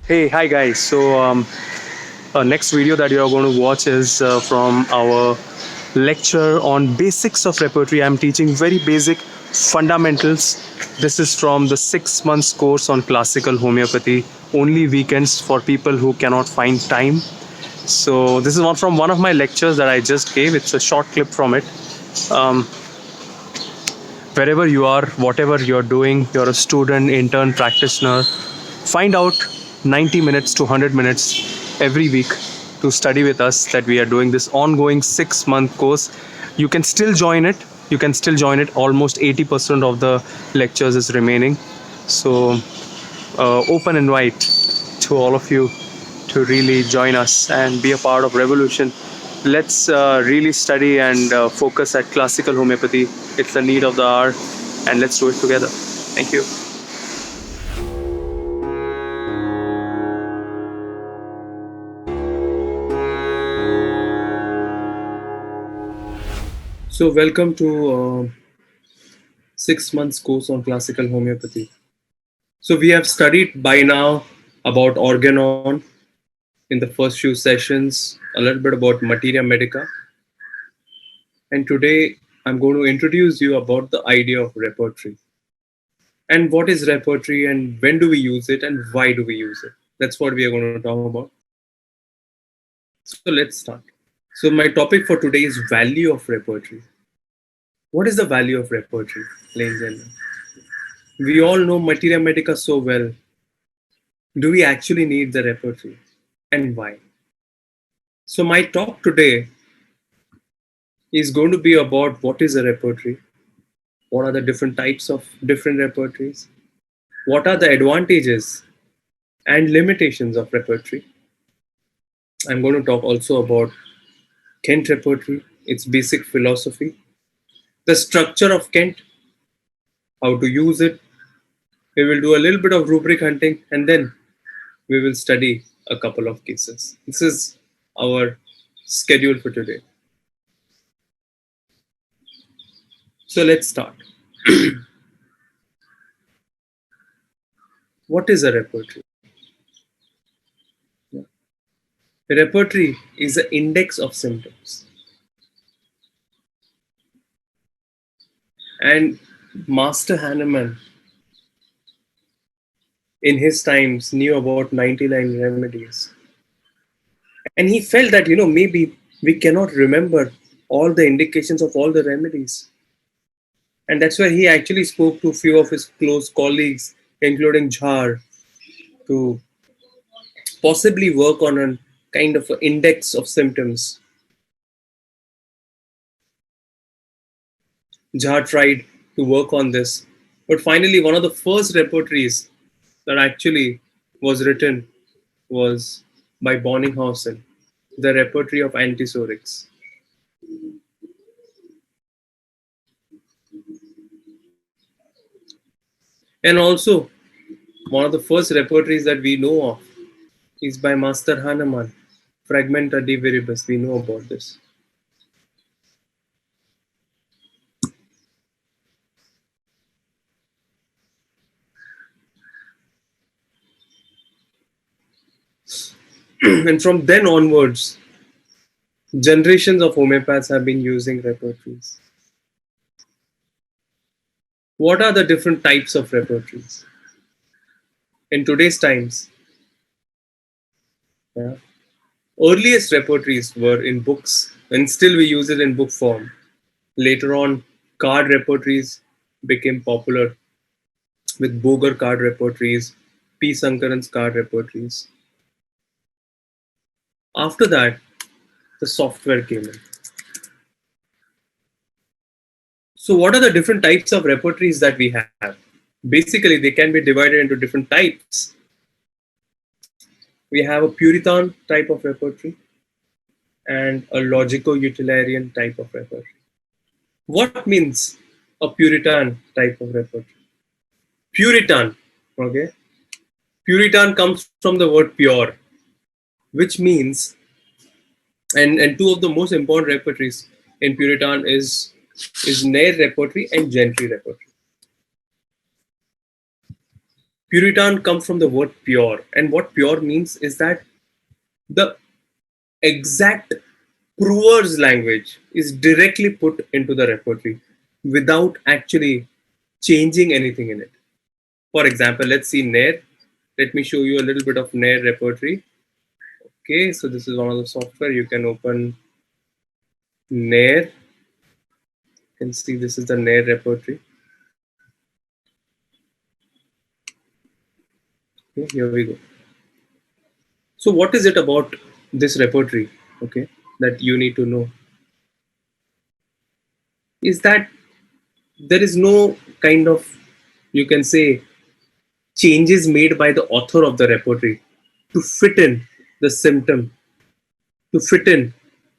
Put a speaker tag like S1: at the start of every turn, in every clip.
S1: Hey, hi guys. Next video that you are going to watch is from our lecture on basics of repertory. I'm teaching very basic fundamentals. This is from the 6 months course on classical homeopathy. Only weekends for people who cannot find time. So this is one from one of my lectures that I just gave. It's a short clip from it. Um, Wherever you are, whatever you're doing, you're a student, intern, practitioner, find out 90 minutes to 100 minutes every week to study with us, that we are doing this ongoing 6 month course. You can still join it. You can still join it. Almost 80% of the lectures is remaining. So, open invite to all of you to really join us and be a part of revolution. Let's really study and focus at classical homeopathy. It's the need of the hour, and let's do it together. Thank you. So, welcome to 6 months course on classical homeopathy. So, we have studied by now about organon in the first few sessions, a little bit about materia medica, and today I'm going to introduce you about the idea of repertory. And what is repertory, and when do we use it, and why do we use it? That's what we are going to talk about. So let's start. So my topic for today is value of repertory. What is the value of repertory, ladies and gentlemen? We all know materia medica so well. Do we actually need the repertory, and why? So my talk today is going to be about what is a repertory, what are the different types of different repertories, what are the advantages and limitations of repertory. I'm going to talk also about Kent repertory, its basic philosophy, the structure of Kent, how to use it. We will do a little bit of rubric hunting, and then we will study a couple of cases. This is our schedule for today. So let's start. What is a repertory? A repertory is an index of symptoms. And Master Hahnemann, in his times, knew about 99 remedies. And he felt that, maybe we cannot remember all the indications of all the remedies. And that's why he actually spoke to a few of his close colleagues, including Jhar, to possibly work on a kind of an index of symptoms. Jhar tried to work on this, but finally, one of the first repertories that actually was written was by Bonninghausen, the repertory of antipsorics. And also, one of the first repertories that we know of is by Master Hahnemann, Fragmenta de Viribus. We know about this. And from then onwards, generations of homeopaths have been using repertories. What are the different types of repertories? In today's times, yeah, earliest repertories were in books, and still we use it in book form. Later on, card repertories became popular with Boger card repertories, P. Sankaran's card repertories. After that, the software came in. So, what are the different types of repertories that we have? Basically, they can be divided into different types. We have a Puritan type of repertory and a logico-utilitarian type of repertory. What means a Puritan type of repertory? Puritan, okay? Puritan comes from the word pure, which means, and two of the most important repertories in Puritan is Nair repertory and Gentry repertory. Puritan come from the word pure, and what pure means is that the exact prover's language is directly put into the repertory without actually changing anything in it. For example, let's see Nair. Let me show you a little bit of Nair repertory. Okay, so this is one of the software. You can open Nair. You can see this is the Nair repertory. Okay, here we go. So what is it about this repertory, okay, that you need to know? Is that there is no kind of, you can say, changes made by the author of the repertory to fit in the symptom, to fit in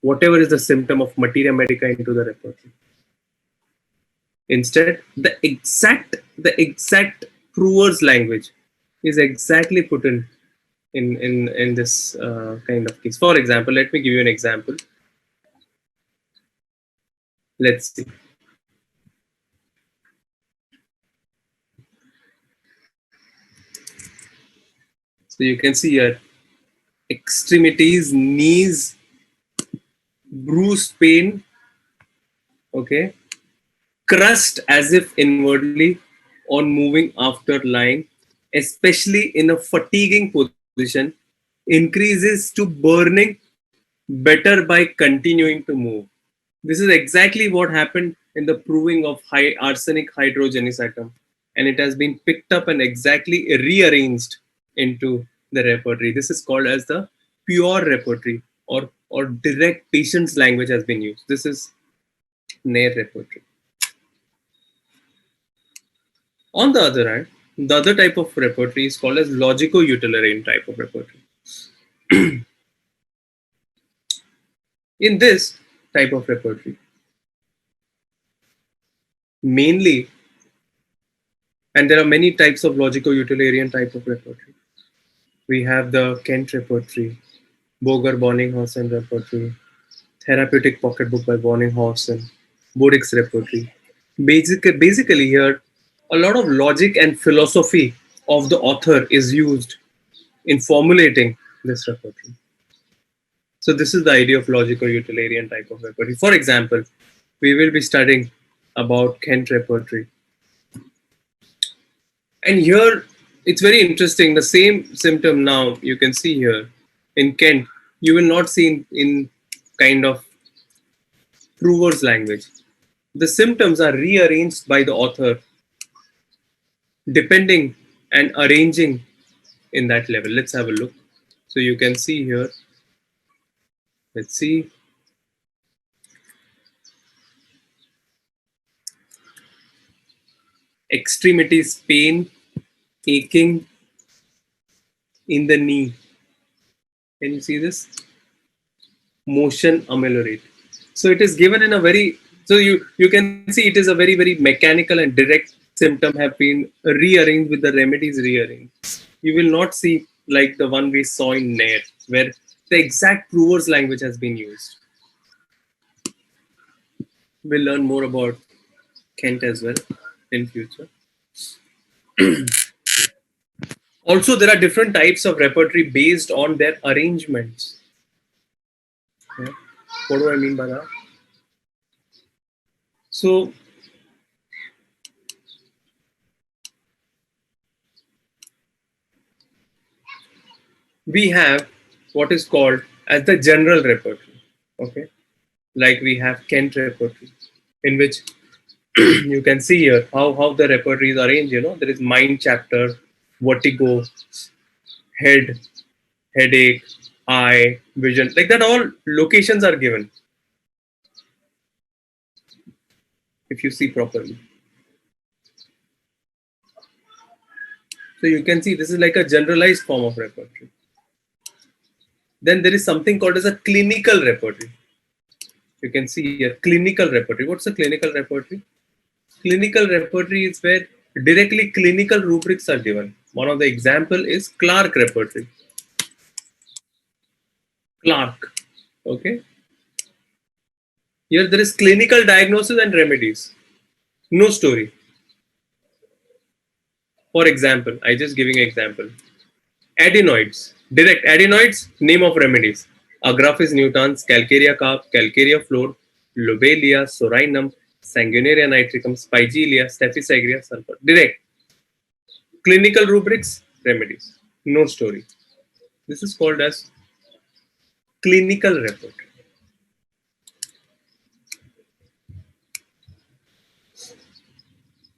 S1: whatever is the symptom of materia medica into the repertory. Instead, the exact prover's language is exactly put in this kind of case. For example, let me give you an example. Let's see. So you can see here extremities, knees, bruise pain, okay, crust as if inwardly on moving after lying, especially in a fatiguing position, increases to burning better by continuing to move. This is exactly what happened in the proving of high arsenic hydrogenous atom, and it has been picked up and exactly rearranged into the repertory. This is called as the pure repertory, or direct patient's language has been used. This is Nair repertory. On the other hand, the other type of repertory is called as logico-utilitarian type of repertory. In this type of repertory, mainly, and there are many types of logico-utilitarian type of repertory. We have the Kent repertory, Boger Bonninghausen repertory, Therapeutic Pocketbook by Bonninghausen, Bodik's repertory. Basically, here, a lot of logic and philosophy of the author is used in formulating this repertory. So this is the idea of logical utilitarian type of repertory. For example, we will be studying about Kent repertory. And here it's very interesting. The same symptom now you can see here in Kent, you will not see in kind of prover's language. The symptoms are rearranged by the author depending and arranging in that level. Let's have a look. So you can see here, let's see, extremities pain, aching in the knee. Can you see this? Motion ameliorate. So it is given in a very, so you can see it is a very mechanical and direct symptom have been rearranged with the remedies rearranged. You will not see like the one we saw in Nair, where the exact prover's language has been used. We'll learn more about Kent as well in future. Also, there are different types of repertory based on their arrangements. Yeah. What do I mean by that? So we have what is called as the general repertory. Okay, like we have Kent repertory, in which you can see here how the repertory is arranged. You know, there is mind chapter, vertigo, head, headache, eye, vision, like that. All locations are given if you see properly. So you can see this is like a generalized form of repertory. Then there is something called as a clinical repertory. You can see here clinical repertory. What's a clinical repertory? Clinical repertory is where directly clinical rubrics are given. One of the example is Clark repertory. Clark. Okay. Here there is clinical diagnosis and remedies. No story. For example, I just giving an example. Adenoids. Direct adenoids, name of remedies. Agraphis nutans, Calcarea carp, Calcarea flor, Lobelia, Sorinum, Sanguinaria nitricum, Spigelia, Staphysagra, sulfur. Direct. Clinical rubrics, remedies. No story. This is called as clinical report.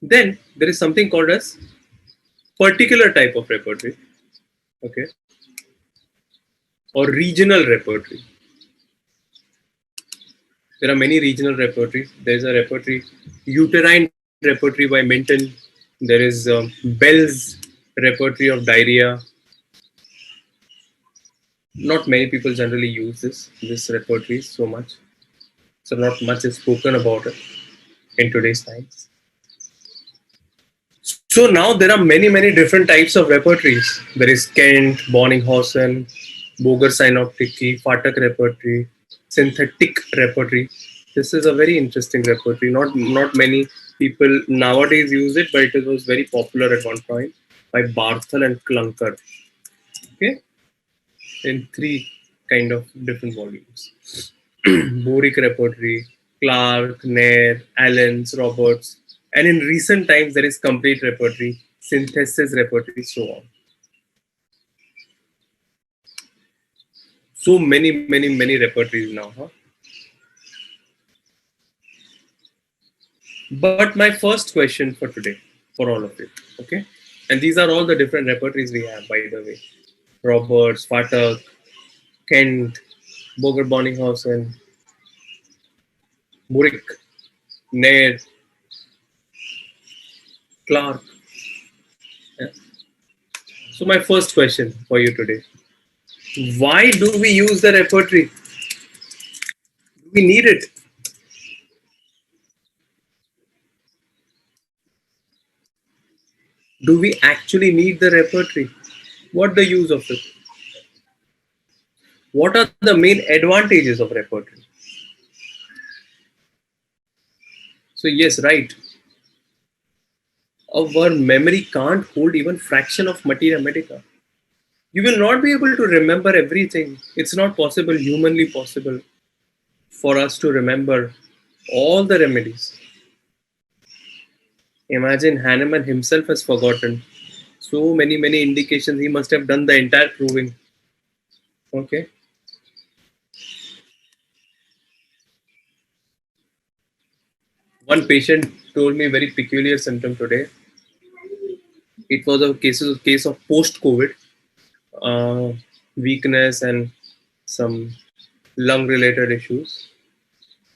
S1: Then there is something called as particular type of repertory, okay, or regional repertory. There are many regional repertories. There is a repertory, uterine repertory by Minton. There is Bell's repertory of diarrhea. Not many people generally use this repertory so much. So not much is spoken about it in today's times. So now there are many different types of repertories. There is Kent, Bonninghausen, Boger Synoptically, Fatak repertory, synthetic repertory. This is a very interesting repertory. Not many people nowadays use it, but it was very popular at one point by Barthel and Clunker. Okay, in three kind of different volumes. Boric repertory, Clark, Nair, Allens, Roberts, and in recent times there is complete repertory, synthesis repertory, so on. So many repertories now, huh? But my first question for today, for all of you, okay? And these are all the different repertories we have, by the way. Roberts, Fatak, Kent, Boger Bonninghausen, Boric, Nair, Clark. Yeah. So my first question for you today. Why do we use the repertory? Do we need it? Do we actually need the repertory? What the use of it? What are the main advantages of repertory? So yes, right. Our memory can't hold even fraction of materia medica. You will not be able to remember everything. It's not possible, humanly possible, for us to remember all the remedies. Imagine Hahnemann himself has forgotten so many indications. He must have done the entire proving. Okay. One patient told me a very peculiar symptom today. It was a case of post-COVID uh, weakness and some lung-related issues,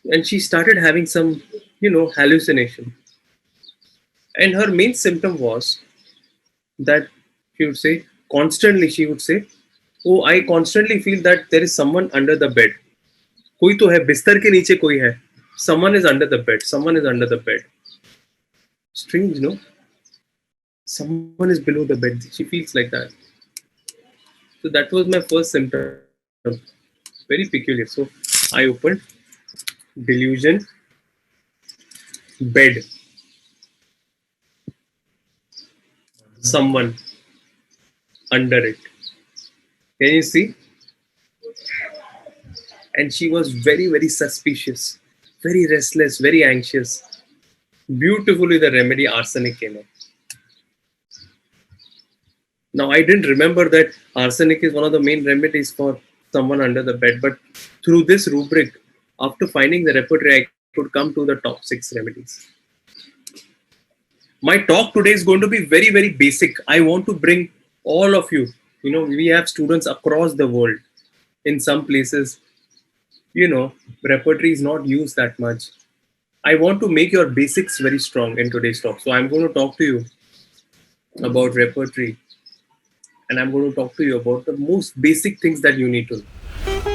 S1: and she started having some, hallucination. And her main symptom was that she would say constantly. She would say, "Oh, I constantly feel that there is someone under the bed. कोई तो है बिस्तर के नीचे कोई है. Someone is under the bed. Someone is under the bed." Strange, no? Someone is below the bed. She feels like that. So that was my first symptom. Very peculiar. So I opened delusion bed. Someone under it. Can you see? And she was very suspicious, very restless, very anxious. Beautifully, the remedy arsenic came up. Now, I didn't remember that arsenic is one of the main remedies for someone under the bed, but through this rubric, after finding the repertory, I could come to the top 6 remedies. My talk today is going to be very basic. I want to bring all of you. We have students across the world. In some places, repertory is not used that much. I want to make your basics very strong in today's talk. So I'm going to talk to you about repertory, and I'm going to talk to you about the most basic things that you need to know.